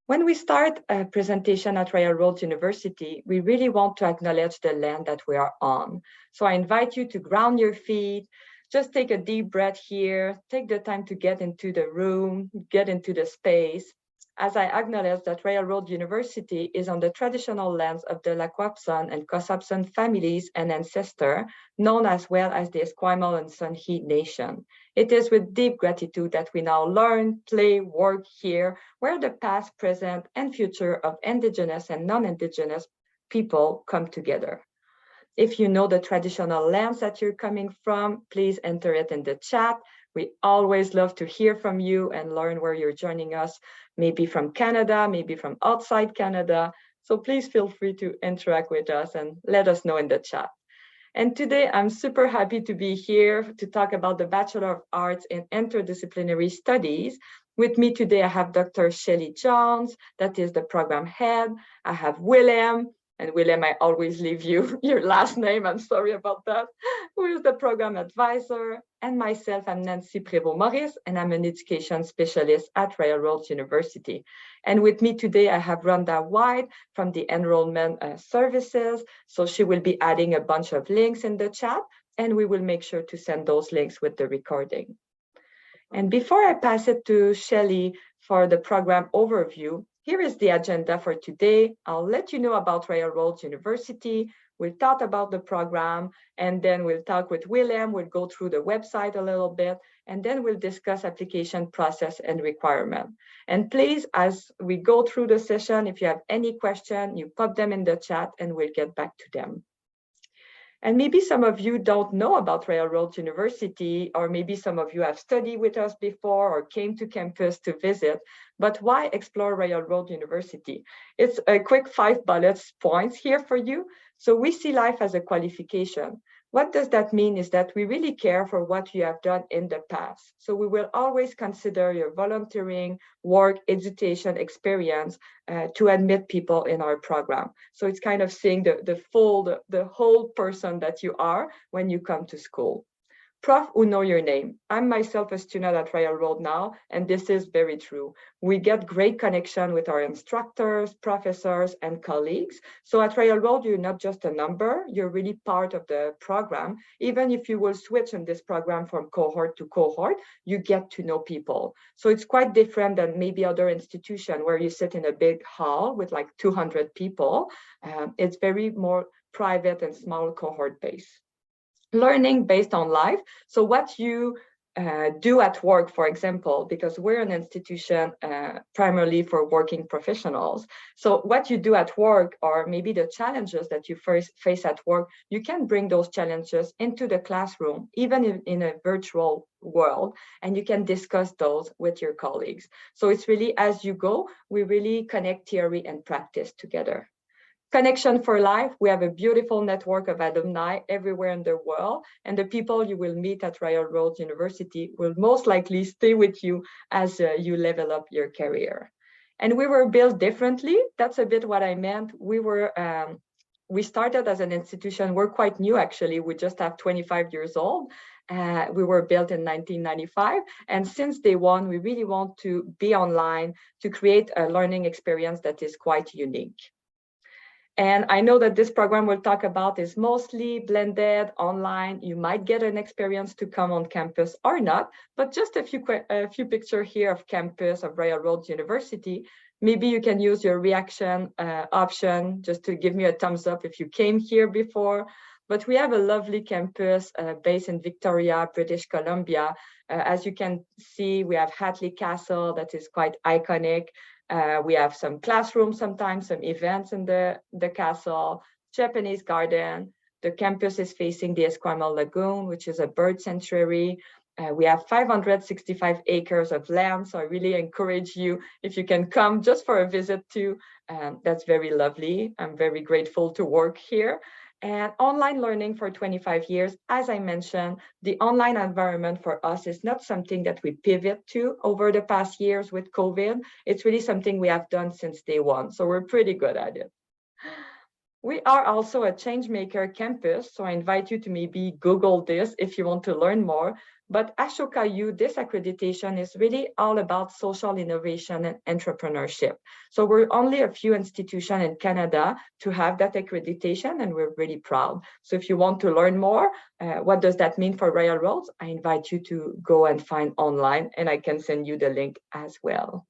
When we start a presentation at Royal Roads University, we really want to acknowledge the land that we are on. So I invite you to ground your feet, just take a deep breath here, take the time to get into the room, get into the space, as I acknowledge that Royal Road University is on the traditional lands of the Laquapsan and Kosapsan families and ancestors, known as well as the Esquimalt and Sunheet Nation. It is with deep gratitude that we now learn, play, work here, where the past, present, and future of Indigenous and non-Indigenous people come together. If you know the traditional lands that you're coming from, please enter it in the chat. We always love to hear from you and learn where you're joining us, maybe from Canada, maybe from outside Canada. So please feel free to interact with us and let us know in the chat. And today I'm super happy to be here to talk about the Bachelor of Arts in Interdisciplinary Studies. With me today, I have Dr. Shelley Jones, that is the program head. I have Willem, and Willem, I always leave you your last name, I'm sorry about that, who is the program advisor. And myself, I'm Nancy Prévost-Maurice, and I'm an education specialist at Royal Roads University. And with me today, I have Rhonda White from the Enrollment Services. So she will be adding a bunch of links in the chat, and we will make sure to send those links with the recording. And before I pass it to Shelley for the program overview, here is the agenda for today. I'll let you know about Royal Roads University. We'll talk about the program, and then we'll talk with Willem. We'll go through the website a little bit, and then we'll discuss application process and requirement. And please, as we go through the session, if you have any question, you pop them in the chat and we'll get back to them. And maybe some of you don't know about Royal Roads University, or maybe some of you have studied with us before or came to campus to visit, but why explore Royal Roads University? It's a quick 5 bullet points here for you. So we see life as a qualification. What does that mean is that we really care for what you have done in the past. So we will always consider your volunteering, work, education experience to admit people in our program. So it's kind of seeing the whole person that you are when you come to school. Prof who know your name. I'm myself a student at Royal Road now, and this is very true. We get great connection with our instructors, professors, and colleagues. So at Royal Road, you're not just a number, you're really part of the program. Even if you will switch in this program from cohort to cohort, you get to know people. So it's quite different than maybe other institutions where you sit in a big hall with like 200 people. It's very more private and small cohort based. Learning based on life. So what you do at work, for example, because we're an institution primarily for working professionals. So what you do at work, or maybe the challenges that you first face at work, you can bring those challenges into the classroom, even in a virtual world, and you can discuss those with your colleagues. So it's really, as you go, we really connect theory and practice together. Connection for life. We have a beautiful network of alumni everywhere in the world, and the people you will meet at Royal Roads University will most likely stay with you as you level up your career. And we were built differently. That's a bit what I meant. We started as an institution. We're quite new, actually. We just have 25 years old. We were built in 1995. And since day one, we really want to be online to create a learning experience that is quite unique. And I know that this program we'll talk about is mostly blended online. You might get an experience to come on campus or not, but just a few pictures here of campus of Royal Roads University. Maybe you can use your reaction option just to give me a thumbs up if you came here before. But we have a lovely campus based in Victoria, British Columbia. As you can see, we have Hatley Castle that is quite iconic. We have some classrooms sometimes, some events in the castle, Japanese garden. The campus is facing the Esquimalt Lagoon, which is a bird sanctuary. We have 565 acres of land, so I really encourage you, if you can come just for a visit too, that's very lovely. I'm very grateful to work here. And online learning for 25 years, as I mentioned, the online environment for us is not something that we pivot to over the past years with COVID. It's really something we have done since day one, so we're pretty good at it. We are also a changemaker campus, so I invite you to maybe Google this if you want to learn more. But Ashoka U, this accreditation is really all about social innovation and entrepreneurship. So we're only a few institutions in Canada to have that accreditation, and we're really proud. So if you want to learn more, what does that mean for Royal Roads? I invite you to go and find online, and I can send you the link as well.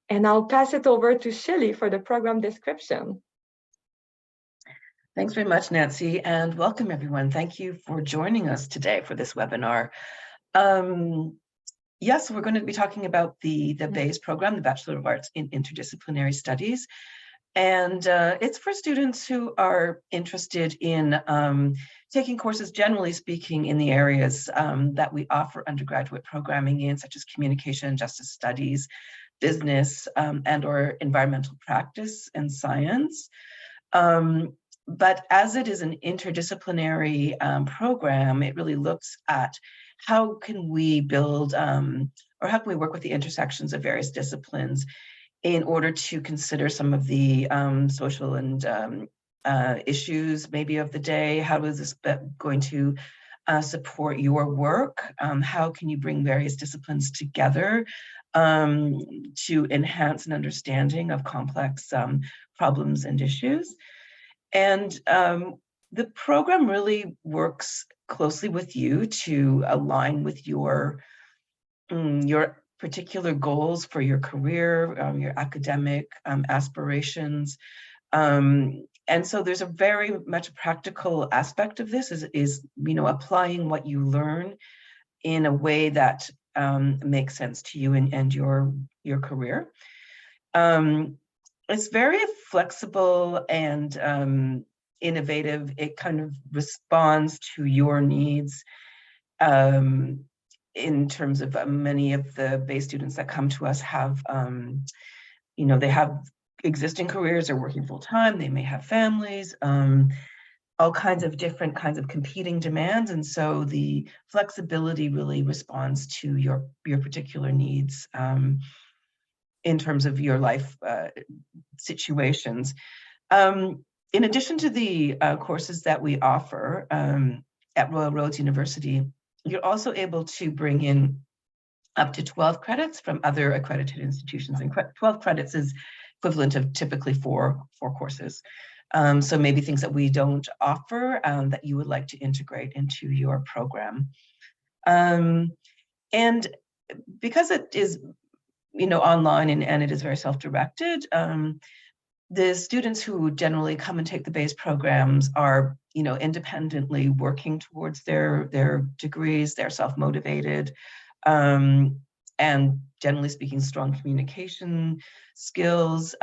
And I'll pass it over to Shelley for the program description. Thanks very much, Nancy, and welcome everyone. Thank you for joining us today for this webinar. Yes, we're going to be talking about the BAIS program, the Bachelor of Arts in Interdisciplinary Studies. And it's for students who are interested in taking courses, generally speaking, in the areas that we offer undergraduate programming in, such as communication and justice studies, business, and or environmental practice and science. But as it is an interdisciplinary program, it really looks at how can we build or how can we work with the intersections of various disciplines in order to consider some of the social and issues maybe of the day. How is this going to support your work? How can you bring various disciplines together to enhance an understanding of complex problems and issues? And the program really works closely with you to align with your particular goals for your career, your academic aspirations. And so there's a very much practical aspect of this is applying what you learn in a way that makes sense to you and your career. It's very flexible and innovative. It kind of responds to your needs in terms of many of the BAIS students that come to us have, they have existing careers, they're working full time, they may have families, all kinds of different kinds of competing demands. And so the flexibility really responds to your particular needs in terms of your life situations. In addition to the courses that we offer at Royal Roads University, you're also able to bring in up to 12 credits from other accredited institutions. And 12 credits is equivalent of typically four courses. So maybe things that we don't offer that you would like to integrate into your program. And because it is online and it is very self-directed, the students who generally come and take the BAIS programs are independently working towards their degrees. They're self-motivated, and generally speaking, strong communication skills.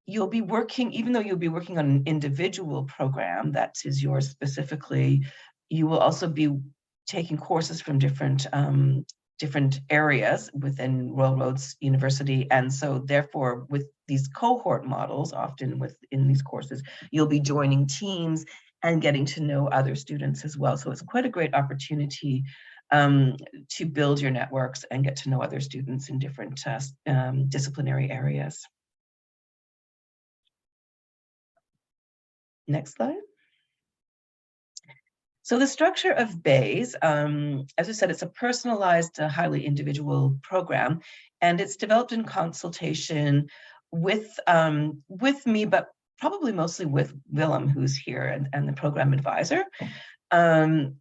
You'll be working, even though you'll be working on an individual program that is yours specifically, you will also be taking courses from different areas within Royal Roads University. And so therefore, with these cohort models, often within these courses, you'll be joining teams and getting to know other students as well. So it's quite a great opportunity to build your networks and get to know other students in different disciplinary areas. Next slide. So the structure of BAIS, as I said, it's a personalized, highly individual program, and it's developed in consultation with me, but probably mostly with Willem, who's here, and the program advisor. And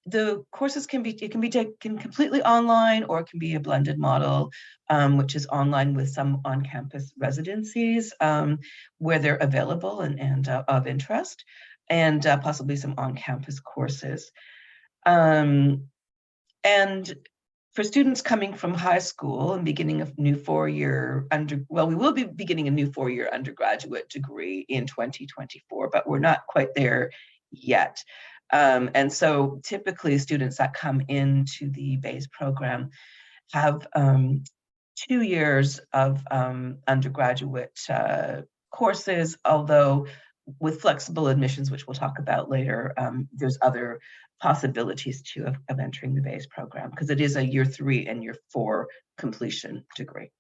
the courses can be taken completely online, or it can be a blended model, which is online with some on-campus residencies where they're available and of interest, and possibly some on-campus courses. And for students coming from high school and beginning a new four-year we will be beginning a new four-year undergraduate degree in 2024, but we're not quite there yet. And so typically students that come into the BAIS program have 2 years of undergraduate courses, although with flexible admissions, which we'll talk about later, there's other possibilities too of entering the BAIS program, because it is a year 3 and year 4 completion degree.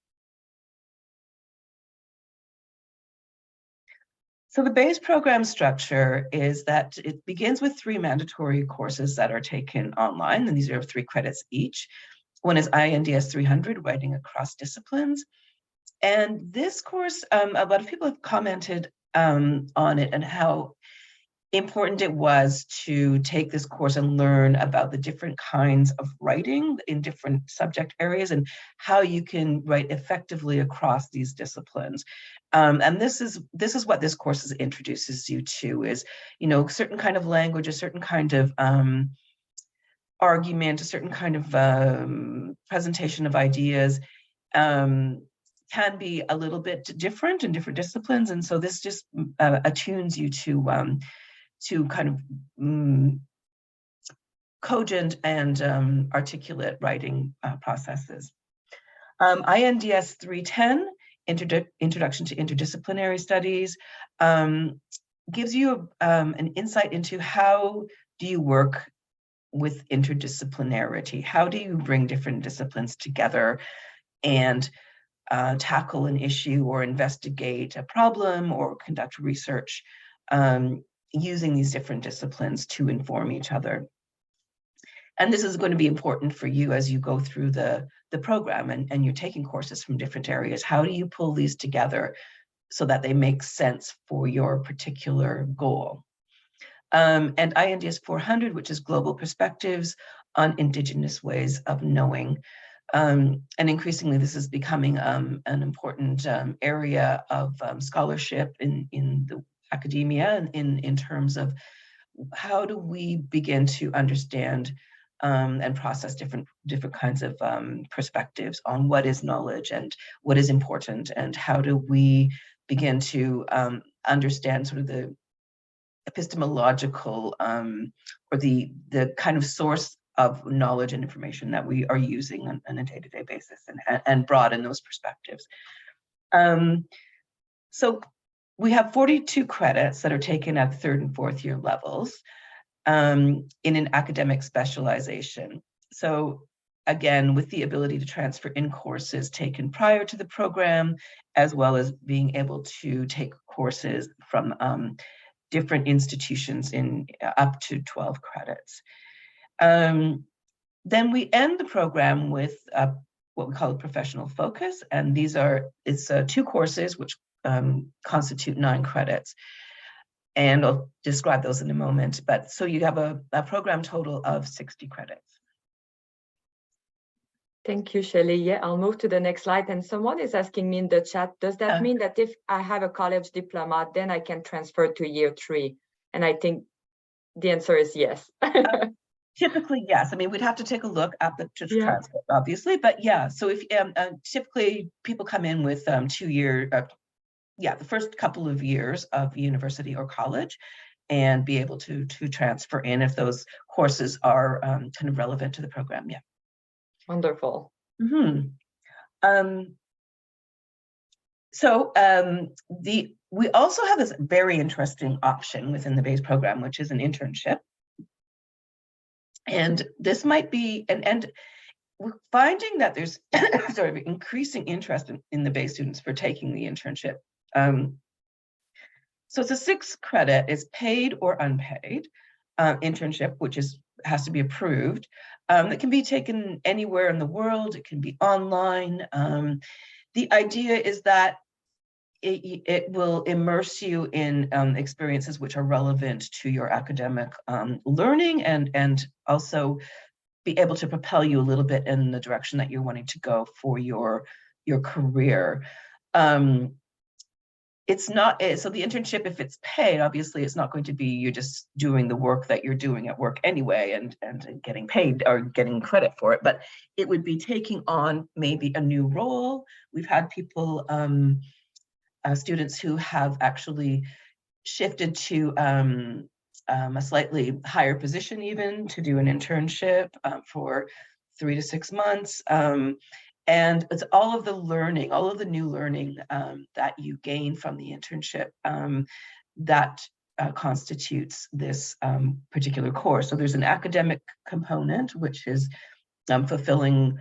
So the BAIS program structure is that it begins with 3 mandatory courses that are taken online, and these are 3 credits each. One is INDS 300, Writing Across Disciplines. And this course, a lot of people have commented on it and how important it was to take this course and learn about the different kinds of writing in different subject areas and how you can write effectively across these disciplines. And this is what this course introduces you to, is, you know, a certain kind of language, a certain kind of argument, a certain kind of presentation of ideas can be a little bit different in different disciplines. And so this just attunes you to kind of cogent and articulate writing processes. INDS 310, Introduction to Interdisciplinary Studies, gives you an insight into how do you work with interdisciplinarity? How do you bring different disciplines together and tackle an issue or investigate a problem or conduct research using these different disciplines to inform each other? And this is going to be important for you as you go through the program and you're taking courses from different areas. How do you pull these together so that they make sense for your particular goal? And INDS 400, which is Global Perspectives on Indigenous Ways of Knowing. And increasingly, this is becoming an important area of scholarship in the academia, in terms of how do we begin to understand and process different kinds of perspectives on what is knowledge and what is important, and how do we begin to understand sort of the epistemological or the kind of source of knowledge and information that we are using on a day-to-day basis, and broaden those perspectives. So we have 42 credits that are taken at the 3rd and 4th year levels in an academic specialization. So again, with the ability to transfer in courses taken prior to the program, as well as being able to take courses from different institutions in up to 12 credits. Then we end the program with what we call a professional focus, and it's 2 courses which constitute 9 credits. And I'll describe those in a moment, but so you have a program total of 60 credits. Thank you, Shelley. Yeah, I'll move to the next slide. And someone is asking me in the chat, does that mean that if I have a college diploma, then I can transfer to year 3? And I think the answer is yes. Typically, yes. I mean, we'd have to take a look at the transcript, obviously, but yeah. So if typically people come in with 2 year, the first couple of years of university or college, and be able to transfer in if those courses are kind of relevant to the program. Yeah. Wonderful. So we also have this very interesting option within the BAIS program, which is an internship. And this might be, and we're finding that there's sort of increasing interest in the BAIS students for taking the internship. So it's a 6 credit, it's paid or unpaid internship, which has to be approved. It can be taken anywhere in the world. It can be online. The idea is that it will immerse you in experiences which are relevant to your academic learning, and also be able to propel you a little bit in the direction that you're wanting to go for your career. It's not, so the internship, if it's paid, obviously it's not going to be you just doing the work that you're doing at work anyway and getting paid or getting credit for it, but it would be taking on maybe a new role. We've had people, students who have actually shifted to a slightly higher position even to do an internship for 3 to 6 months. And it's all of the learning, all of the new learning that you gain from the internship that constitutes this particular course. So there's an academic component, which is fulfilling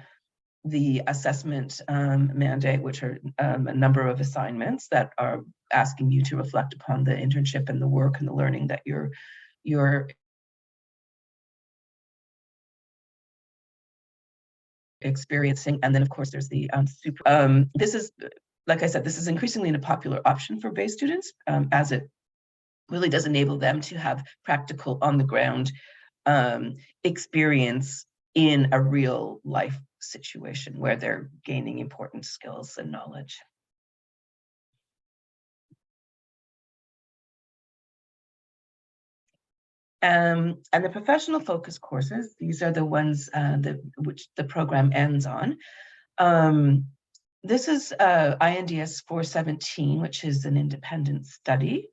the assessment mandate, which are a number of assignments that are asking you to reflect upon the internship and the work and the learning that you're experiencing. And then of course there's the this is, like I said, this is increasingly a popular option for BAIS students, as it really does enable them to have practical on the ground experience in a real life situation where they're gaining important skills and knowledge. And the professional focus courses, these are the ones which the program ends on. This is INDS 417, which is an independent study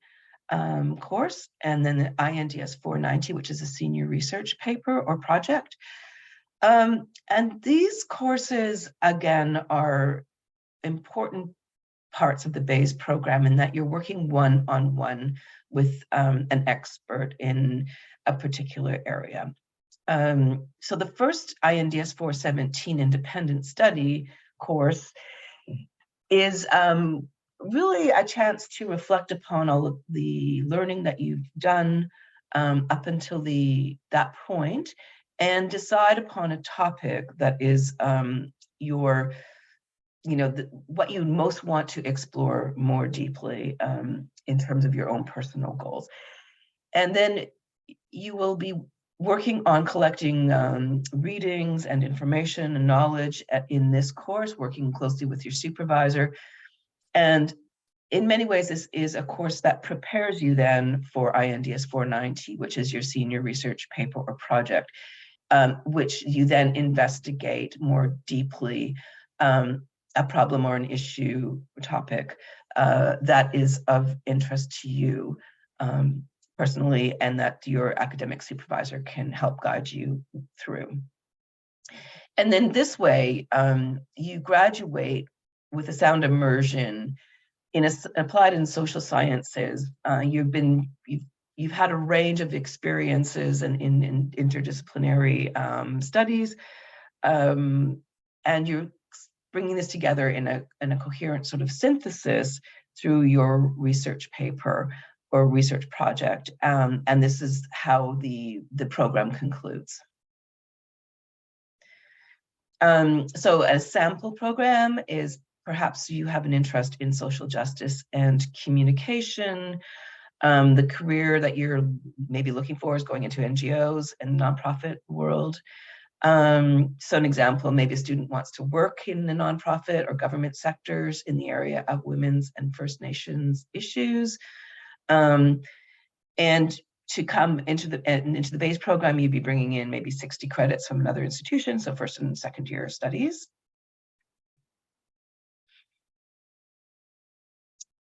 course, and then the INDS 490, which is a senior research paper or project. And these courses, again, are important parts of the BAIS program in that you're working one-on-one with an expert in a particular area. So the first INDS 417 independent study course is really a chance to reflect upon all of the learning that you've done up until that point, and decide upon a topic that is what you most want to explore more deeply in terms of your own personal goals. And then you will be working on collecting readings and information and knowledge in this course, working closely with your supervisor. And in many ways, this is a course that prepares you then for INDS 490, which is your senior research paper or project, which you then investigate more deeply a problem or an issue or topic that is of interest to you personally, and that your academic supervisor can help guide you through. And then this way, you graduate with a sound immersion in applied in social sciences. You've had a range of experiences in interdisciplinary studies, and you're bringing this together in a coherent sort of synthesis through your research paper or research project. And this is how the program concludes. So a sample program is perhaps you have an interest in social justice and communication. The career that you're maybe looking for is going into NGOs and nonprofit world. So an example, maybe a student wants to work in the nonprofit or government sectors in the area of women's and First Nations issues. And to come into the BAIS program, you'd be bringing in maybe 60 credits from another institution, so first and second year studies.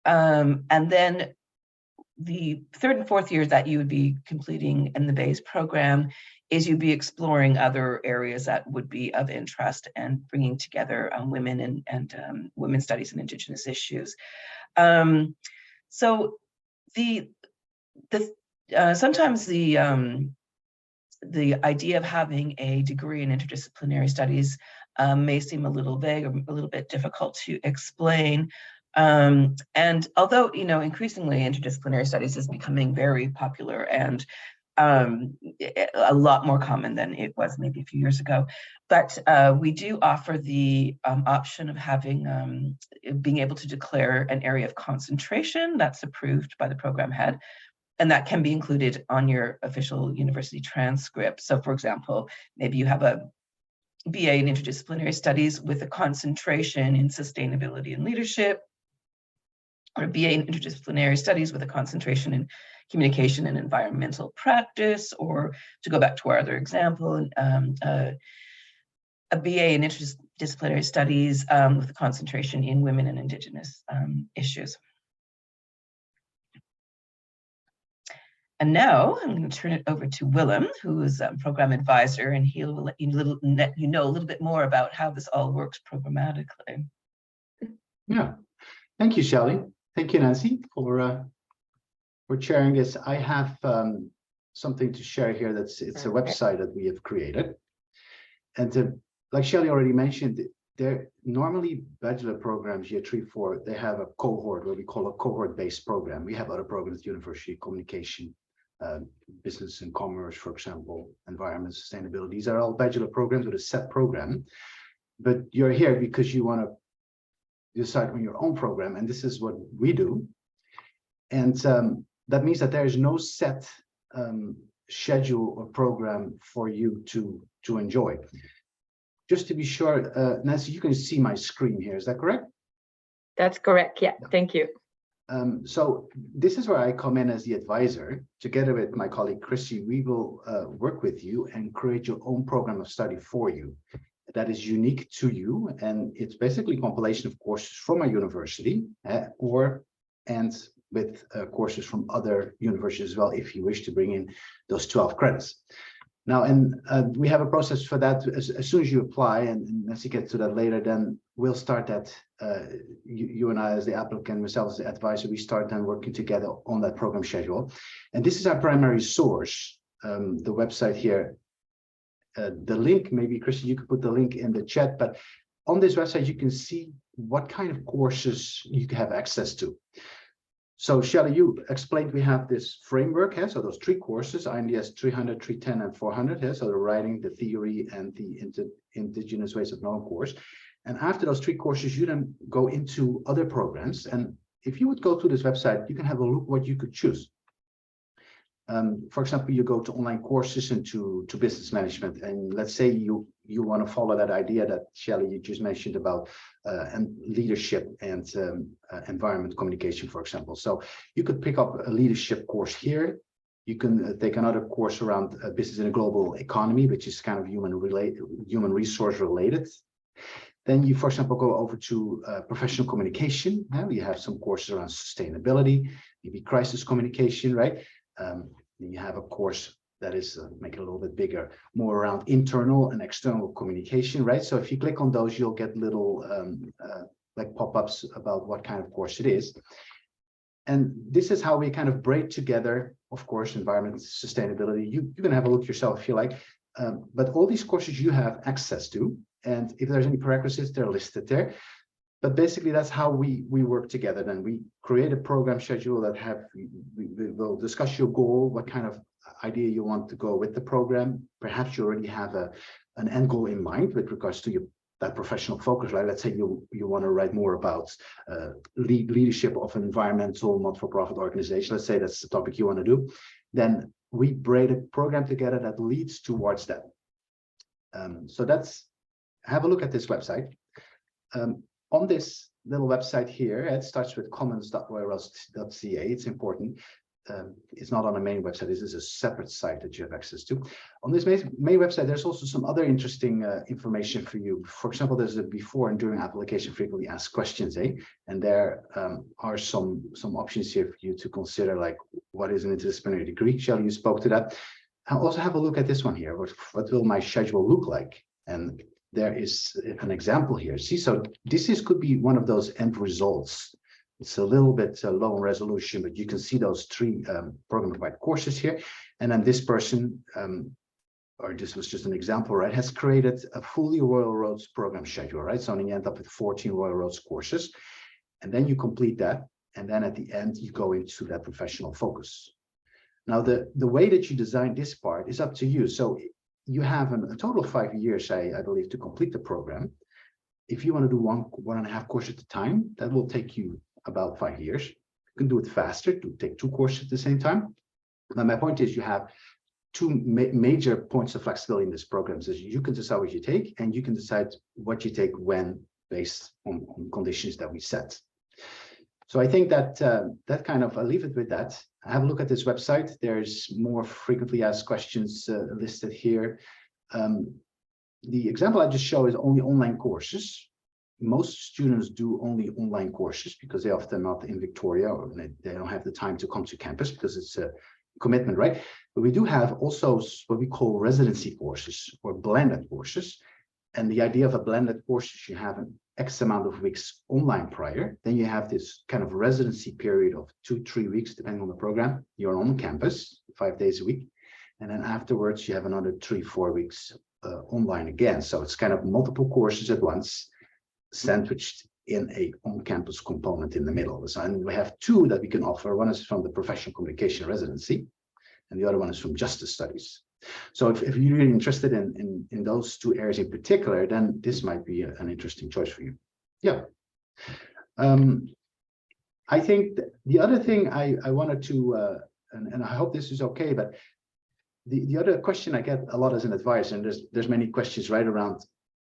And then the third and fourth years that you would be completing in the BAIS program is you'd be exploring other areas that would be of interest and bringing together women and women's studies and Indigenous issues. So sometimes the idea of having a degree in interdisciplinary studies may seem a little vague or a little bit difficult to explain. And although, increasingly interdisciplinary studies is becoming very popular and a lot more common than it was maybe a few years ago, but we do offer the option of having, being able to declare an area of concentration that's approved by the program head, and that can be included on your official university transcript. So for example, maybe you have a BA in interdisciplinary studies with a concentration in sustainability and leadership, or a BA in interdisciplinary studies with a concentration in communication and environmental practice, or to go back to our other example, a BA in interdisciplinary studies with a concentration in women and Indigenous issues. And now I'm going to turn it over to Willem, who is a program advisor, and he'll let you know a little bit more about how this all works programmatically. Yeah, thank you, Shelley. Thank you, Nancy, for sharing this. I have something to share here. It's a website that we have created, and like Shelley already mentioned, they're normally bachelor programs, year 3, 4, they have a cohort, what we call a cohort-based program. We have other programs at university, communication, business and commerce, for example, environment, sustainability. These are all bachelor programs with a set program. But you're here because you want to decide on your own program, and this is what we do. And that means that there is no set schedule or program for you to enjoy. Just to be sure, Nancy, you can see my screen here. Is that correct? That's correct. Yeah, thank you. So this is where I come in as the advisor. Together with my colleague Chrissy, we will work with you and create your own program of study for you that is unique to you. And it's basically a compilation of courses from a university and with courses from other universities as well, if you wish to bring in those 12 credits. Now, and we have a process for that. As soon as you apply, and as you get to that later, then we'll start that. You and I, as the applicant, myself as the advisor, we start then working together on that program schedule. And this is our primary source, the website here. The link, maybe, Christian, you could put the link in the chat, but on this website, you can see what kind of courses you can have access to. So, Shelley, you explained we have this framework here. So those 3 courses, INDS 300, 310, and 400 here. So the writing, the theory, and the indigenous ways of knowing course. And after those 3 courses, you then go into other programs. And if you would go to this website, you can have a look what you could choose. For example, you go to online courses into business management, and let's say you want to follow that idea that Shelley you just mentioned about and leadership and environment communication, for example. So you could pick up a leadership course here. You can take another course around business in a global economy, which is kind of human resource related. Then you, for example, go over to professional communication. You have some courses around sustainability, maybe crisis communication, right? Then you have a course that is, make it a little bit bigger, more around internal and external communication, right? So if you click on those, you'll get little like pop-ups about what kind of course it is. And this is how we kind of braid together, of course, environment, sustainability. You can have a look yourself if you like, but all these courses you have access to, and if there's any prerequisites, they're listed there. But basically, that's how we work together. Then we create a program schedule that we will discuss your goal, what kind of idea you want to go with the program. Perhaps you already have an end goal in mind with regards to that professional focus. Like, let's say you want to write more about leadership of an environmental not-for-profit organization. Let's say that's the topic you want to do. Then we braid a program together that leads towards that. So have a look at this website. On this little website here, it starts with commons.royals.ca. It's important. It's not on the main website. This is a separate site that you have access to. On this main website, there's also some other interesting information for you. For example, there's a before and during application frequently asked questions, and there are some options here for you to consider, like what is an interdisciplinary degree? Shelley, you spoke to that. I'll also have a look at this one here. What will my schedule look like? And there is an example here. See, so this could be one of those end results. It's a little bit low in resolution, but you can see those 3 program-wide courses here. And then this person, or this was just an example, right, has created a fully Royal Roads program schedule, right? So you end up with 14 Royal Roads courses. And then you complete that. And then at the end, you go into that professional focus. Now, the way that you design this part is up to you. So you have a total of 5 years, I believe, to complete the program. If you want to do one and a half course at a time, that will take you about 5 years. You can do it faster, to take 2 courses at the same time. Now, my point is you have 2 major points of flexibility in this program. So you can decide what you take, and you can decide what you take when, based on conditions that we set. So I think that that kind of, I'll leave it with that. Have a look at this website. There's more frequently asked questions listed here. The example I just showed is only online courses. Most students do only online courses because they're often not in Victoria, or they don't have the time to come to campus because it's a commitment, right? But we do have also what we call residency courses or blended courses. And the idea of a blended course is you have an X amount of weeks online prior, then you have this kind of residency period of 2-3 weeks, depending on the program. You're on campus 5 days a week. And then afterwards, you have another 3-4 weeks online again. So it's kind of multiple courses at once. sandwiched in a on-campus component in the middle. So, and we have two that we can offer. One is from the professional communication residency, and the other one is from justice studies. So if you're really interested in those two areas in particular, then this might be an interesting choice for you. Yeah. I think the other thing I wanted to, and I hope this is okay, but the other question I get a lot as an advisor, and there's many questions right around.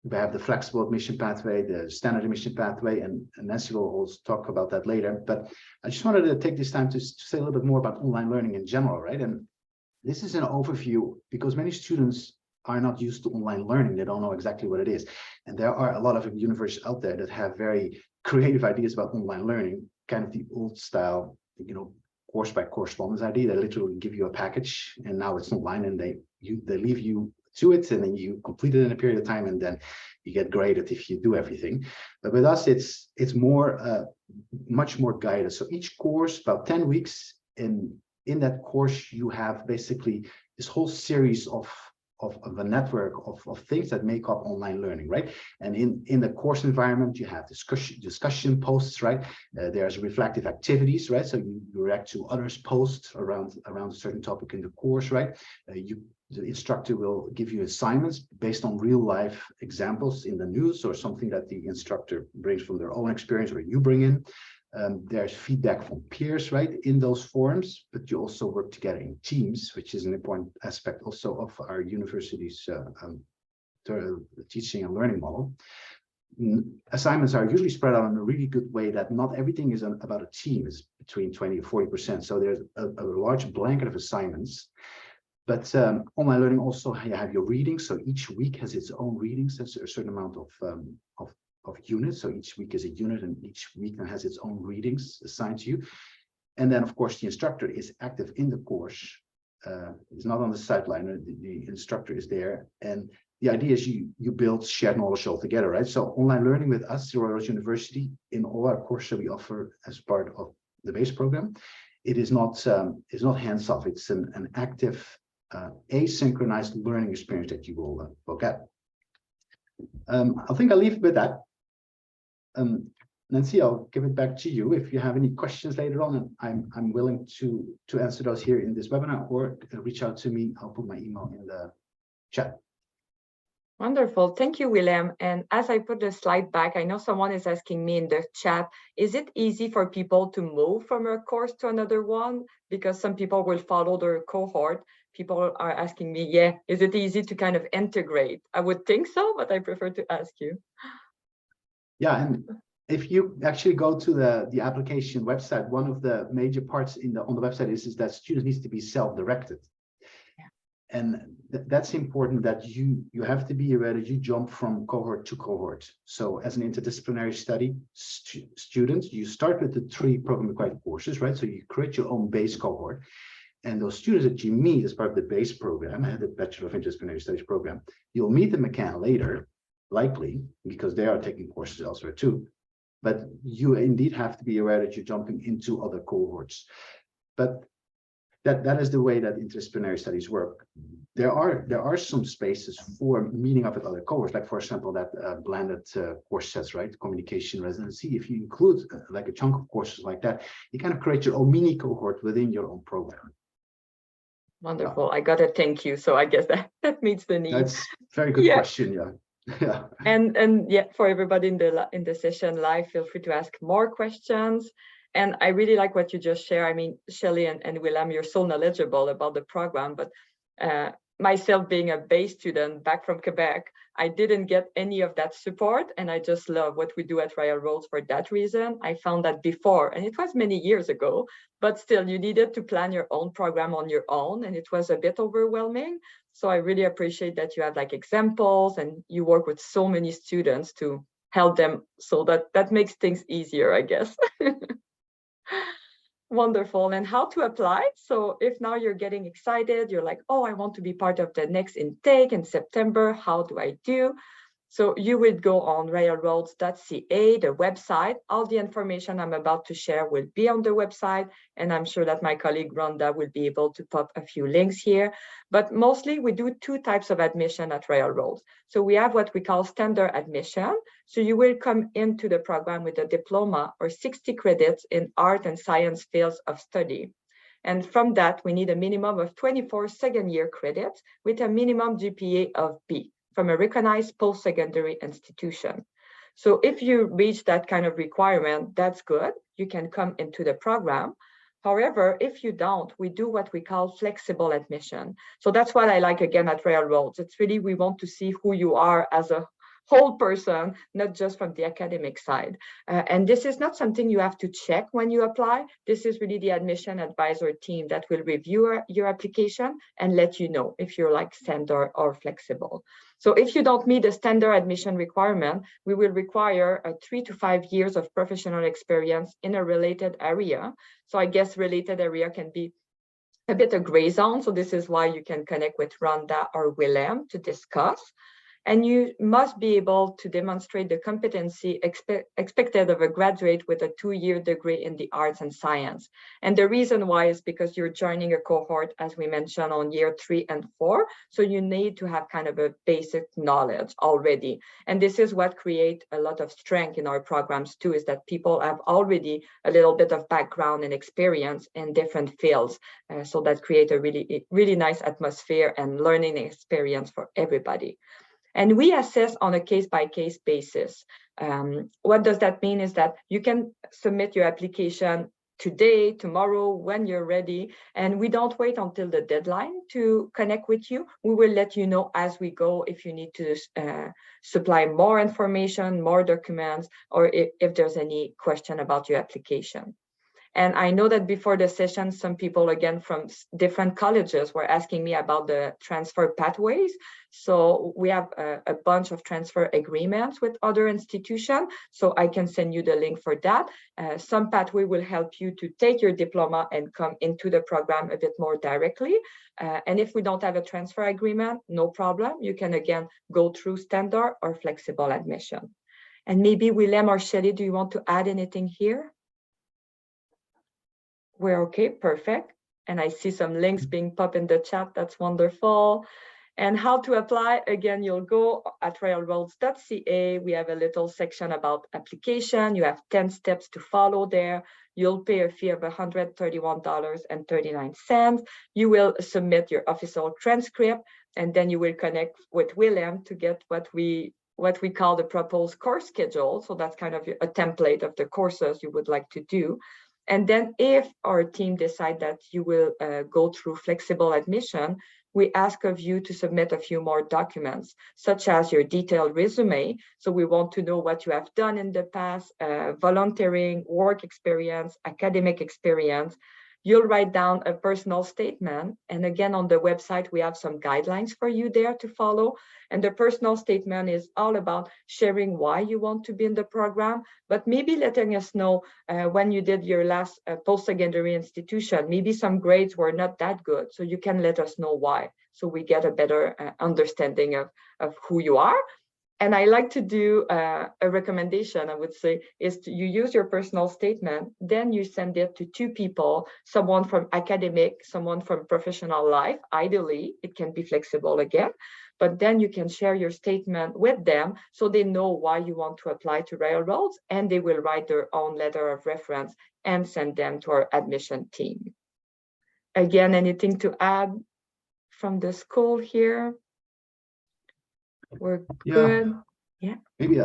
We have the flexible admission pathway, the standard admission pathway, and Nancy will also talk about that later. But I just wanted to take this time to say a little bit more about online learning in general, right? And this is an overview because many students are not used to online learning. They don't know exactly what it is. And there are a lot of universities out there that have very creative ideas about online learning, kind of the old style, course by correspondence idea. They literally give you a package and now it's online and they leave you to it and then you complete it in a period of time and then you get graded if you do everything. But with us, it's more, much more guided. So each course, about 10 weeks, in that course, you have basically this whole series of a network of things that make up online learning, right? And in the course environment, you have discussion posts, right? There's reflective activities, right? So you react to others' posts around a certain topic in the course, right? The instructor will give you assignments based on real life examples in the news or something that the instructor brings from their own experience or you bring in. There's feedback from peers, right, in those forums, but you also work together in teams, which is an important aspect also of our university's teaching and learning model. Assignments are usually spread out in a really good way that not everything is about a team. It's between 20 or 40%. So there's a large blanket of assignments. But online learning also, you have your readings. So each week has its own readings. There's a certain amount of units. So each week is a unit and each week then has its own readings assigned to you. And then, of course, the instructor is active in the course. It's not on the sideline. The instructor is there. And the idea is you build shared knowledge all together, right? So online learning with us, the Royal Roads University, in all our courses that we offer as part of the BAIS program, it is not hands-off. It's an active, asynchronized learning experience that you will get. I think I'll leave it with that. Nancy, I'll give it back to you. If you have any questions later on, and I'm willing to answer those here in this webinar, or reach out to me. I'll put my email in the chat. Wonderful. Thank you, Willem. And as I put the slide back, I know someone is asking me in the chat, is it easy for people to move from a course to another one? Because some people will follow their cohort. People are asking me, yeah, is it easy to kind of integrate? I would think so, but I prefer to ask you. Yeah, and if you actually go to the application website, one of the major parts on the website is that students need to be self-directed. And that's important, that you have to be aware that you jump from cohort to cohort. So as an interdisciplinary study student, you start with the 3 program required courses, right? So you create your own BAIS cohort. And those students that you meet as part of the BAIS program, the Bachelor of Interdisciplinary Studies program, you'll meet them again later, likely, because they are taking courses elsewhere too. But you indeed have to be aware that you're jumping into other cohorts. But that is the way that interdisciplinary studies work. There are some spaces for meeting up with other cohorts, like for example that blended course sets, right? Communication residency. If you include like a chunk of courses like that, you kind of create your own mini cohort within your own program. Wonderful. I got a thank you. So I guess that meets the need. That's a very good question. Yeah. Yeah. And yeah, for everybody in the session live, feel free to ask more questions. And I really like what you just shared. I mean, Shelley and Willem, you're so knowledgeable about the program, but myself being a BAIS student back from Quebec, I didn't get any of that support. And I just love what we do at Royal Roads for that reason. I found that before, and it was many years ago, but still you needed to plan your own program on your own. And it was a bit overwhelming. So I really appreciate that you have like examples and you work with so many students to help them. So that makes things easier, I guess. Wonderful. And how to apply? So if now you're getting excited, you're like, oh, I want to be part of the next intake in September, how do I do? So you would go on railroads.ca, the website. All the information I'm about to share will be on the website, and I'm sure that my colleague Rhonda will be able to pop a few links here. But mostly we do two types of admission at Railroads. So we have what we call standard admission. So you will come into the program with a diploma or 60 credits in art and science fields of study. And from that, we need a minimum of 24 second-year credits with a minimum GPA of B from a recognized post-secondary institution. So if you reach that kind of requirement, that's good. You can come into the program. However, if you don't, we do what we call flexible admission. So that's what I like again at Railroads. It's really, we want to see who you are as a whole person, not just from the academic side. And this is not something you have to check when you apply. This is really the admission advisor team that will review your application and let you know if you're like standard or flexible. So if you don't meet the standard admission requirement, we will require 3 to 5 years of professional experience in a related area. So I guess related area can be a bit of gray zone. So this is why you can connect with Rhonda or Willem to discuss. And you must be able to demonstrate the competency expected of a graduate with a 2-year degree in the arts and science. And the reason why is because you're joining a cohort, as we mentioned, on year 3 and 4. So you need to have kind of a basic knowledge already. And this is what creates a lot of strength in our programs too, is that people have already a little bit of background and experience in different fields. So that creates a really nice atmosphere and learning experience for everybody. And we assess on a case-by-case basis. What does that mean is that you can submit your application today, tomorrow, when you're ready, and we don't wait until the deadline to connect with you. We will let you know as we go if you need to supply more information, more documents, or if there's any question about your application. And I know that before the session, some people, again, from different colleges were asking me about the transfer pathways. So we have a bunch of transfer agreements with other institutions. So I can send you the link for that. Some pathway will help you to take your diploma and come into the program a bit more directly. And if we don't have a transfer agreement, no problem. You can, again, go through standard or flexible admission. And maybe Willem or Shelley, do you want to add anything here? We're okay, perfect. And I see some links being popped in the chat. That's wonderful. And how to apply, again, you'll go at railroads.ca. We have a little section about application. You have 10 steps to follow there. You'll pay a fee of $131.39. You will submit your official transcript, and then you will connect with Willem to get what we call the proposed course schedule. So that's kind of a template of the courses you would like to do. And then if our team decide that you will go through flexible admission, we ask of you to submit a few more documents, such as your detailed resume. So we want to know what you have done in the past, volunteering, work experience, academic experience. You'll write down a personal statement. And again, on the website, we have some guidelines for you there to follow. And the personal statement is all about sharing why you want to be in the program, but maybe letting us know when you did your last post-secondary institution, maybe some grades were not that good. So you can let us know why. So we get a better understanding of who you are. And I like to do a recommendation, I would say, is you use your personal statement, then you send it to 2 people, someone from academic, someone from professional life. Ideally, it can be flexible again, but then you can share your statement with them so they know why you want to apply to Railroads, and they will write their own letter of reference and send them to our admission team. Again, anything to add from the school here? We're good. Yeah. Maybe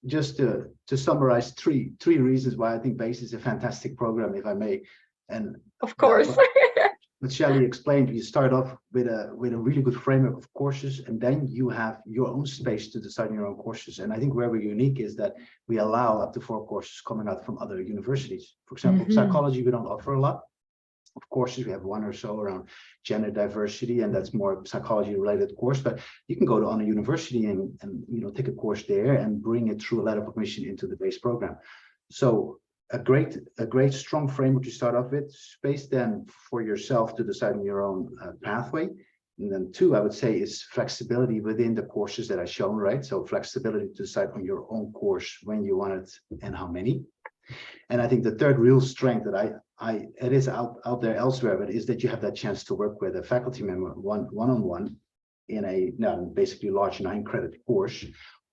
just to summarize three reasons why I think BAIS is a fantastic program, if I may. And of course. What Shelley explained, you start off with a really good framework of courses, and then you have your own space to decide your own courses. And I think where we're unique is that we allow up to 4 courses coming out from other universities. For example, psychology, we don't offer a lot of courses. We have 1 or so around gender diversity, and that's more psychology related course, but you can go to a university and take a course there and bring it through a letter of admission into the BAIS program. So a great strong framework to start off with, space then for yourself to decide on your own pathway. And then two, I would say, is flexibility within the courses that are shown, right? So flexibility to decide on your own course when you want it and how many. And I think the third real strength that it is out there elsewhere, but is that you have that chance to work with a faculty member one-on-one in a basically large 9-credit course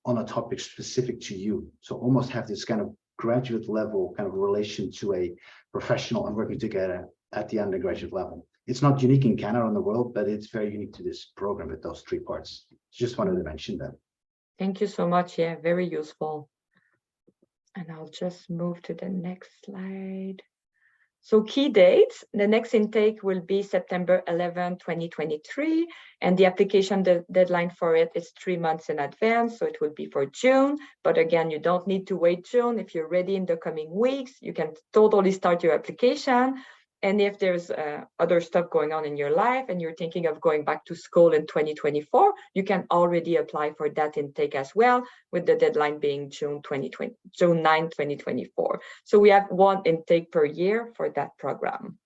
on a topic specific to you. So almost have this kind of graduate level kind of relation to a professional and working together at the undergraduate level. It's not unique in Canada or in the world, but it's very unique to this program with those 3 parts. Just wanted to mention that. Thank you so much. Yeah, very useful. And I'll just move to the next slide. So key dates, the next intake will be September 11, 2023, and the application deadline for it is 3 months in advance, so it will be for June. But again, you don't need to wait June. If you're ready in the coming weeks, you can totally start your application. And if there's other stuff going on in your life and you're thinking of going back to school in 2024, you can already apply for that intake as well, with the deadline being June 9, 2024. So we have 1 intake per year for that program.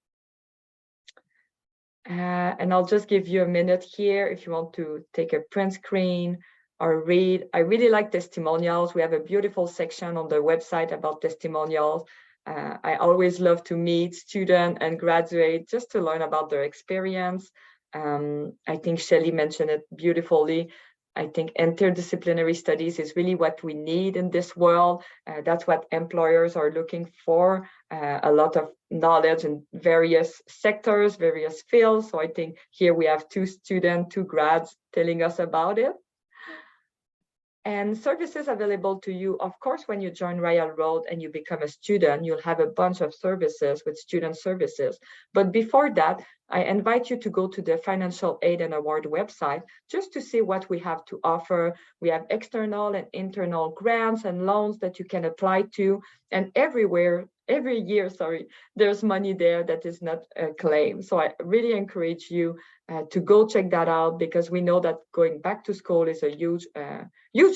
And I'll just give you a minute here if you want to take a print screen or read. I really like testimonials. We have a beautiful section on the website about testimonials. I always love to meet students and graduates just to learn about their experience. I think Shelley mentioned it beautifully. I think interdisciplinary studies is really what we need in this world. That's what employers are looking for, a lot of knowledge in various sectors, various fields. So I think here we have 2 students, 2 grads telling us about it. And services available to you, of course, when you join Royal Road and you become a student, you'll have a bunch of services with student services. But before that, I invite you to go to the Financial Aid and Award website just to see what we have to offer. We have external and internal grants and loans that you can apply to. And every year, there's money there that is not claimed. So I really encourage you to go check that out, because we know that going back to school is a huge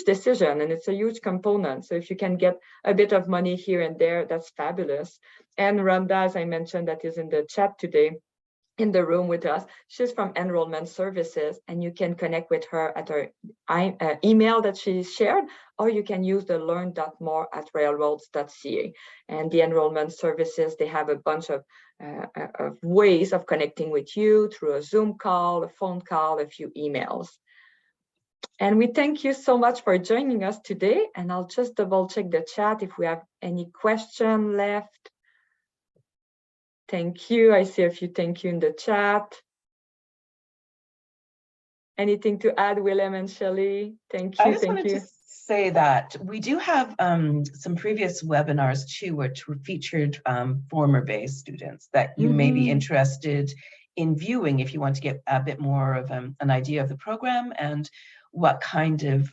decision, and it's a huge component. So if you can get a bit of money here and there, that's fabulous. And Rhonda, as I mentioned, that is in the chat today, in the room with us, she's from Enrollment Services, and you can connect with her at her email that she shared, or you can use the learn.more@royalroads.ca. And the Enrollment Services, they have a bunch of ways of connecting with you through a Zoom call, a phone call, a few emails. And we thank you so much for joining us today. And I'll just double check the chat if we have any question left. Thank you. I see a few thank you in the chat. Anything to add, Willem and Shelley? Thank you. I just wanted to say that we do have some previous webinars too, which were featured former BAIS students that you may be interested in viewing if you want to get a bit more of an idea of the program and what kind of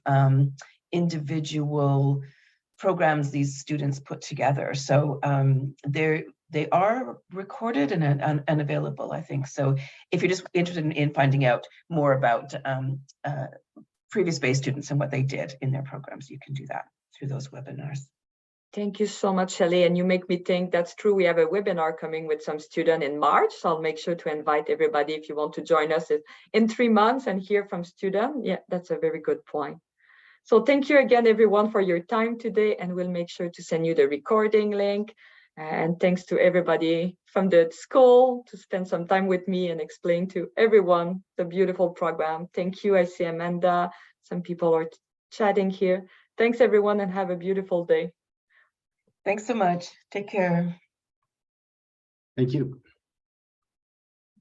individual programs these students put together. So they are recorded and available, I think. So if you're just interested in finding out more about previous BAIS students and what they did in their programs, you can do that through those webinars. Thank you so much, Shelley. And you make me think that's true. We have a webinar coming with some students in March. So I'll make sure to invite everybody if you want to join us in 3 months and hear from students. Yeah, that's a very good point. So thank you again, everyone, for your time today. And we'll make sure to send you the recording link. And thanks to everybody from the school to spend some time with me and explain to everyone the beautiful program. Thank you. I see Amanda. Some people are chatting here. Thanks, everyone, and have a beautiful day. Thanks so much. Take care. Thank you.